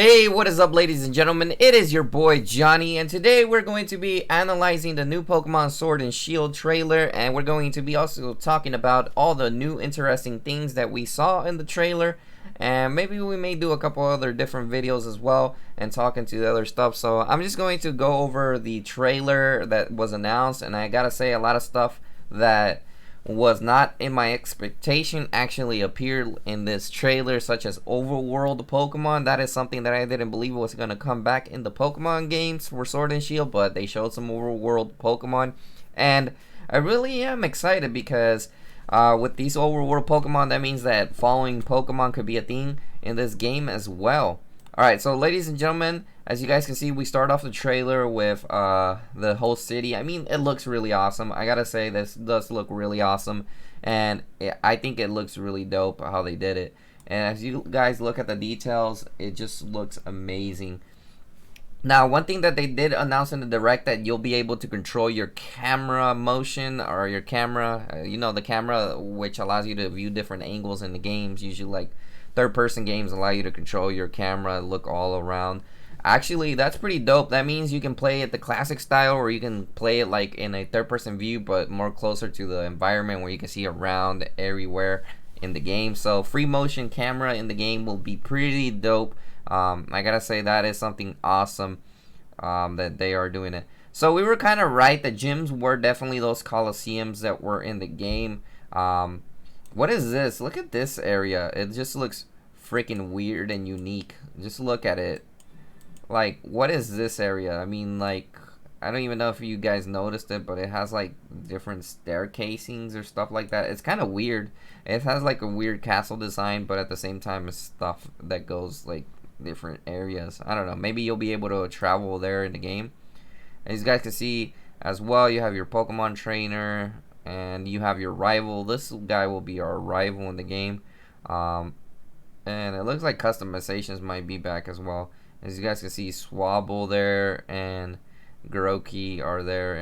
Hey, what is up, ladies and gentlemen? It is your boy Johnny, and today we're going to be analyzing the new Pokemon Sword and Shield trailer, and we're going to be also talking about all the new interesting things that we saw in the trailer, and maybe we may do a couple other different videos as well and talking to the other stuff. So I'm just going to go over the trailer that was announced, and I gotta say a lot of stuff that was not in my expectation actually appeared in this trailer, such as overworld Pokemon. That is something that I didn't believe was going to come back in the Pokemon games for Sword and Shield, but they showed some overworld Pokemon, and I really am excited because with these overworld Pokemon, that means that following Pokemon could be a thing in this game as well. Alright, so ladies and gentlemen, as you guys can see, we start off the trailer with the whole city. I mean, it looks really awesome. I gotta say, this does look really awesome, and I think it looks really dope how they did it. And as you guys look at the details, it just looks amazing. Now, one thing that they did announce in the direct, that you'll be able to control your camera motion, or your camera, you know, the camera, which allows you to view different angles in the games. Usually, like, third-person games allow you to control your camera, look all around. Actually, that's pretty dope. That means you can play it the classic style, or you can play it like in a third-person view, but more closer to the environment where you can see around everywhere in the game. So free motion camera in the game will be pretty dope. I gotta say, that is something awesome that they are doing it. So we were kind of right. The gyms were definitely those coliseums that were in the game. What is this? Look at this area. It just looks freaking weird and unique. Just look at it. Like, what is this area? I mean, like, I don't even know if you guys noticed it, but it has like different staircasings or stuff like that. It's kind of weird. It has like a weird castle design, but at the same time it's stuff that goes like different areas. I don't know. Maybe you'll be able to travel there in the game. As you guys can see as well, you have your Pokemon trainer and you have your rival. This guy will be our rival in the game. And it looks like customizations might be back as well. As you guys can see, Swabble there and Grookey are there,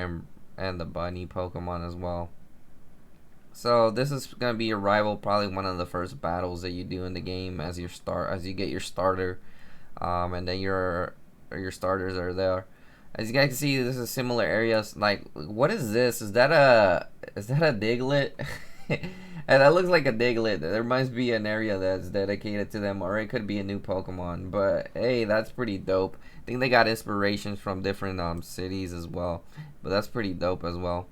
and the bunny Pokemon as well. So this is gonna be your rival, probably one of the first battles that you do in the game as you get your starter, and then your starters are there. As you guys can see, this is similar areas. Like, what is this? Is that a Diglett? And that looks like a Diglett. There must be an area that's dedicated to them, or it could be a new Pokemon. But hey, that's pretty dope. I think they got inspirations from different cities as well. But that's pretty dope as well.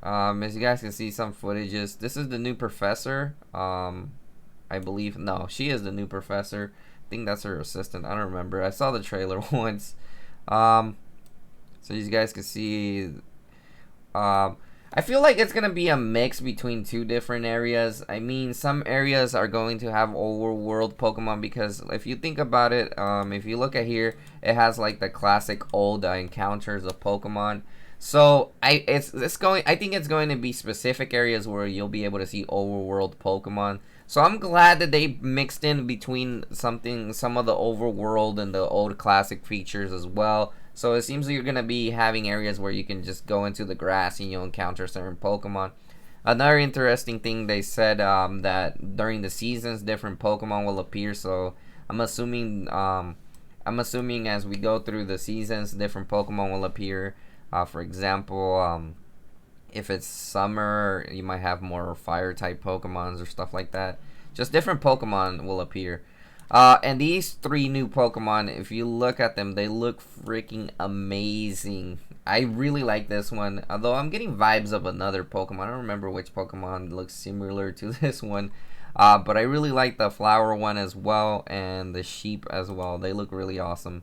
As you guys can see, some footages. This is the new professor. I believe, no, she is the new professor. I think that's her assistant. I don't remember. I saw the trailer once. So you guys can see. I feel like it's gonna be a mix between two different areas. I mean, some areas are going to have overworld Pokemon, because if you think about it, if you look at here, it has like the classic old encounters of Pokemon. So I think it's going to be specific areas where you'll be able to see overworld Pokemon. So I'm glad that they mixed in between some of the overworld and the old classic features as well. So it seems like you're going to be having areas where you can just go into the grass and you'll encounter certain Pokemon. Another interesting thing, they said that during the seasons, different Pokemon will appear. So I'm assuming as we go through the seasons, different Pokemon will appear. For example, if it's summer, you might have more fire type Pokemons or stuff like that. Just different Pokemon will appear. And these three new Pokemon, if you look at them, they look freaking amazing. I really like this one, although I'm getting vibes of another Pokemon. I don't remember which Pokemon looks similar to this one. But I really like the flower one as well, and the sheep as well. They look really awesome.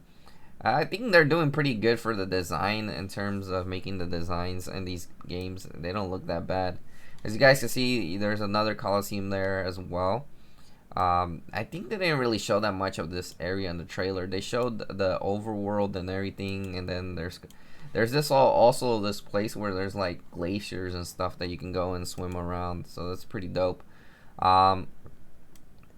I think they're doing pretty good for the design in terms of making the designs in these games. They don't look that bad. As you guys can see, there's another Coliseum there as well. I think they didn't really show that much of this area in the trailer. They showed the overworld and everything, and then there's this also this place where there's like glaciers and stuff that you can go and swim around. So that's pretty dope.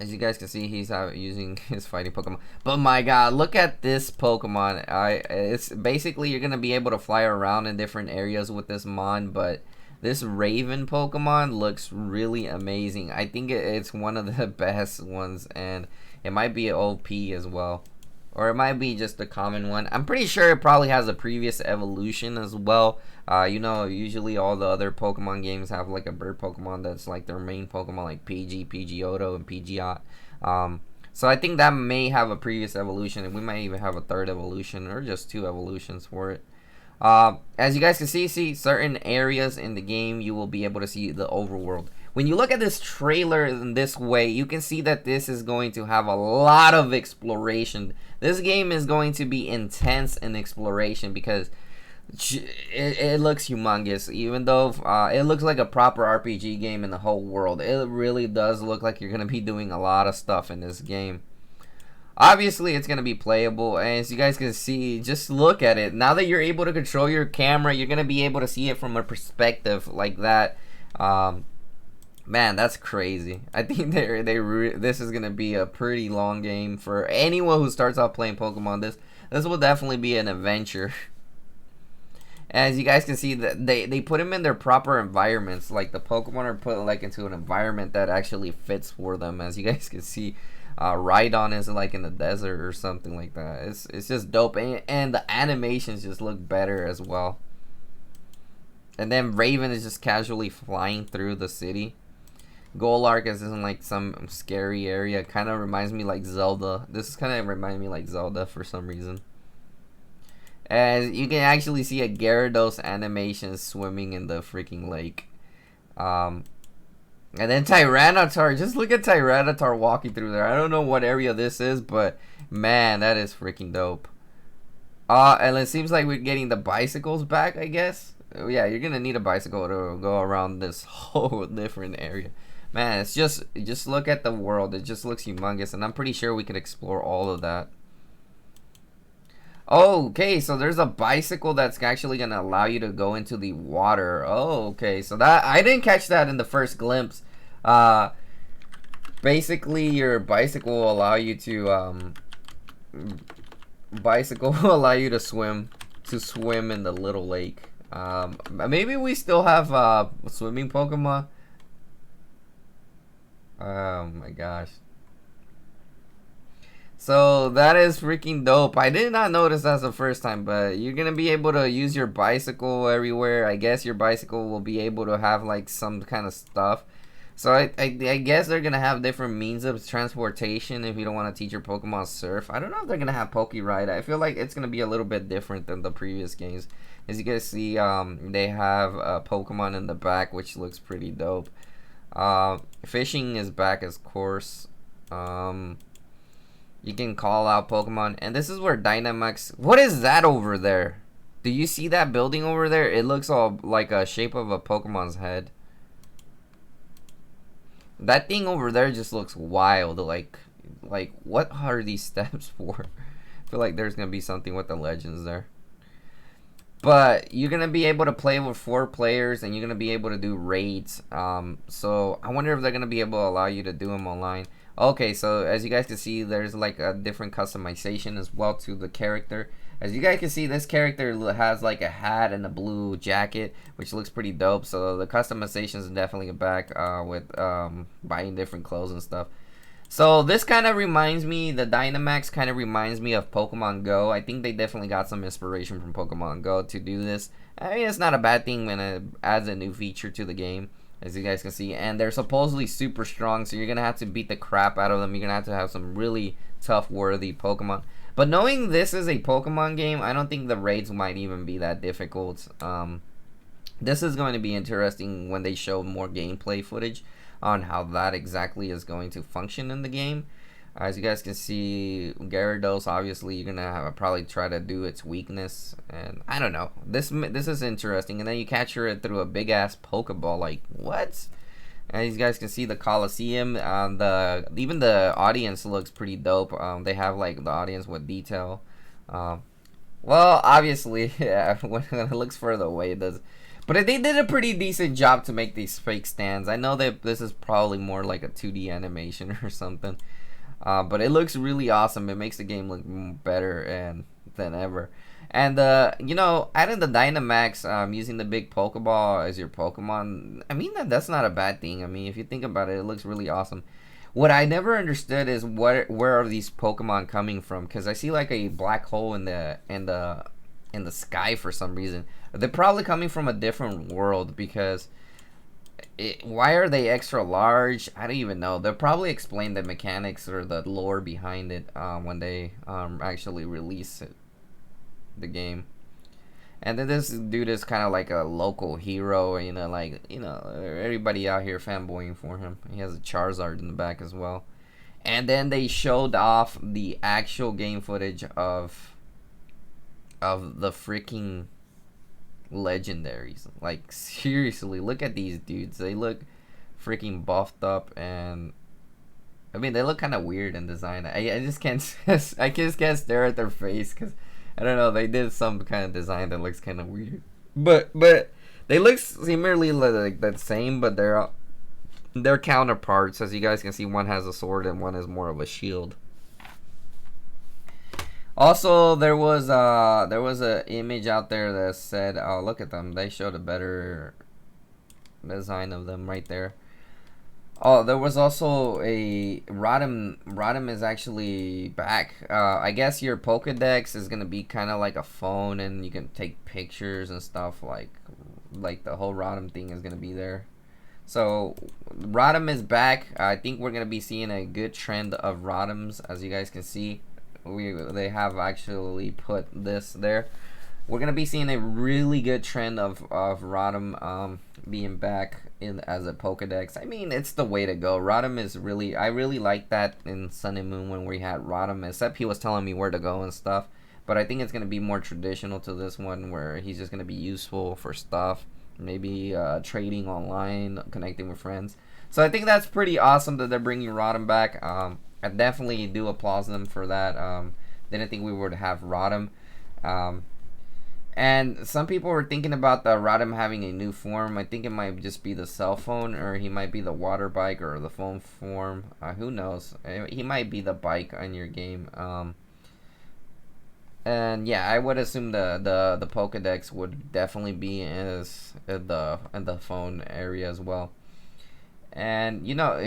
As you guys can see, he's using his fighting Pokemon. But my God, look at this Pokemon. It's basically you're gonna be able to fly around in different areas with this mon, but this Raven Pokemon looks really amazing. I think it's one of the best ones, and it might be OP as well. or it might be just a common one. I'm pretty sure it probably has a previous evolution as well. You know, usually all the other Pokemon games have like a bird Pokemon that's like their main Pokemon, like PG, Pidgeotto, and Pidgeot. So I think that may have a previous evolution, and we might even have a third evolution or just 2 evolutions for it. As you guys can see certain areas in the game, you will be able to see the overworld. When you look at this trailer in this way, you can see that this is going to have a lot of exploration. This game is going to be intense in exploration because it looks humongous. Even though it looks like a proper RPG game in the whole world, it really does look like you're going to be doing a lot of stuff in this game. Obviously, it's going to be playable, and as you guys can see, just look at it. Now that you're able to control your camera, you're going to be able to see it from a perspective like that. Man, that's crazy. I think this is going to be a pretty long game for anyone who starts out playing Pokemon. This will definitely be an adventure. As you guys can see, that they put them in their proper environments. Like the Pokemon are put like into an environment that actually fits for them. As you guys can see, Rhydon is like in the desert or something like that. It's just dope, and the animations just look better as well. And then Raven is just casually flying through the city. Golark is in like some scary area. Kind of reminds me like Zelda. This is kind of remind me like Zelda for some reason. As you can actually see a Gyarados animation swimming in the freaking lake. And then Tyranitar. Just look at Tyranitar walking through there. I don't know what area this is, but man, that is freaking dope. And it seems like we're getting the bicycles back, I guess. Yeah, you're gonna need a bicycle to go around this whole different area. Man, it's just look at the world. It just looks humongous, and I'm pretty sure we could explore all of that. Oh, okay, so there's a bicycle that's actually gonna allow you to go into the water. Oh, okay, so that I didn't catch that in the first glimpse. Basically, your bicycle will allow you to swim in the little lake. Maybe we still have swimming Pokemon. Oh my gosh. So that is freaking dope. I did not notice that the first time, but you're gonna be able to use your bicycle everywhere. I guess your bicycle will be able to have like some kind of stuff. So I guess they're gonna have different means of transportation if you don't want to teach your Pokemon surf. I don't know if they're gonna have Poke Ride. I feel like it's gonna be a little bit different than the previous games. As you guys see, they have Pokemon in the back, which looks pretty dope. Fishing is back, of course. You can call out Pokemon, and this is where Dynamax. What is that over there? Do you see that building over there? It looks all like a shape of a Pokemon's head. That thing over there just looks wild. Like what are these steps for? I feel like there's gonna be something with the legends there. But you're gonna be able to play with 4 players, and you're gonna be able to do raids. So I wonder if they're gonna be able to allow you to do them online. Okay, so as you guys can see, there's like a different customization as well to the character. As you guys can see, this character has like a hat and a blue jacket, which looks pretty dope. So the customizations are definitely back with buying different clothes and stuff. So this kind of reminds me, the Dynamax kind of reminds me of Pokemon Go. I think they definitely got some inspiration from Pokemon Go to do this. I mean, it's not a bad thing when it adds a new feature to the game, as you guys can see. And they're supposedly super strong, so you're going to have to beat the crap out of them. You're going to have some really tough, worthy Pokemon. But knowing this is a Pokemon game, I don't think the raids might even be that difficult. This is going to be interesting when they show more gameplay footage on how that exactly is going to function in the game. As you guys can see, Gyarados, obviously you're gonna probably try to do its weakness, and I don't know. This is interesting. And then you capture it through a big ass Pokeball. Like what? As you guys can see, the Coliseum, even the audience looks pretty dope. They have like the audience with detail. Well, obviously, yeah, when it looks further away, it does. But they did a pretty decent job to make these fake stands. I know that this is probably more like a 2D animation or something. But it looks really awesome. It makes the game look better than ever. And, you know, adding the Dynamax, using the big Pokeball as your Pokemon, I mean, that's not a bad thing. I mean, if you think about it, it looks really awesome. What I never understood is where are these Pokemon coming from? Because I see like a black hole in the sky for some reason. They're probably coming from a different world because why are they extra large? I don't even know. They'll probably explain the mechanics or the lore behind it when they actually release the game. And then this dude is kind of like a local hero, everybody out here fanboying for him. He has a Charizard in the back as well. And then they showed off the actual game footage of the freaking legendaries. Like, seriously, look at these dudes. They look freaking buffed up, and I mean, they look kind of weird in design. I just can't I just can't stare at their face because I don't know, they did some kind of design that looks kind of weird. But they look similarly like the same, but they're counterparts. As you guys can see, one has a sword and one is more of a shield. Also, there was a image out there that said, "Oh, look at them! They showed a better design of them right there." Oh, there was also a Rotom. Rotom is actually back. I guess your Pokedex is gonna be kind of like a phone, and you can take pictures and stuff. Like the whole Rotom thing is gonna be there. So Rotom is back. I think we're gonna be seeing a good trend of Rotoms, as you guys can see. They have actually put this there. We're gonna be seeing a really good trend of Rotom being back as a Pokedex. I mean, it's the way to go. Rotom is really, I really like that in Sun and Moon when we had Rotom, except he was telling me where to go and stuff. But I think it's gonna be more traditional to this one, where he's just gonna be useful for stuff, maybe trading online, connecting with friends. So I think that's pretty awesome that they're bringing Rotom back. I definitely do applaud them for that. Didn't think we would have Rotom. And some people were thinking about the Rotom having a new form. I think it might just be the cell phone, or he might be the water bike, or the phone form. Who knows? He might be the bike on your game. And yeah, I would assume the Pokedex would definitely be in the phone area as well. And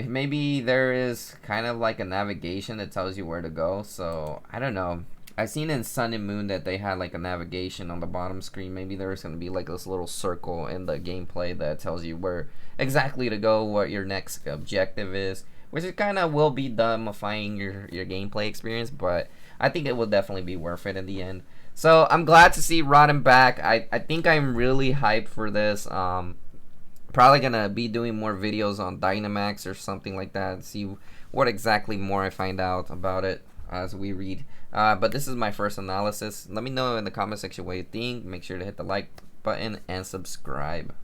maybe there is kind of like a navigation that tells you where to go. So I don't know. I've seen in Sun and Moon that they had like a navigation on the bottom screen. Maybe there's going to be like this little circle in the gameplay that tells you where exactly to go, what your next objective is, which is kind of will be dumbifying your gameplay experience, but I think it will definitely be worth it in the end. So I'm glad to see Rotom back. I think I'm really hyped for this. Probably gonna be doing more videos on Dynamax or something like that, see what exactly more I find out about it as we read. But this is my first analysis. Let me know in the comment section what you think. Make sure to hit the like button and subscribe.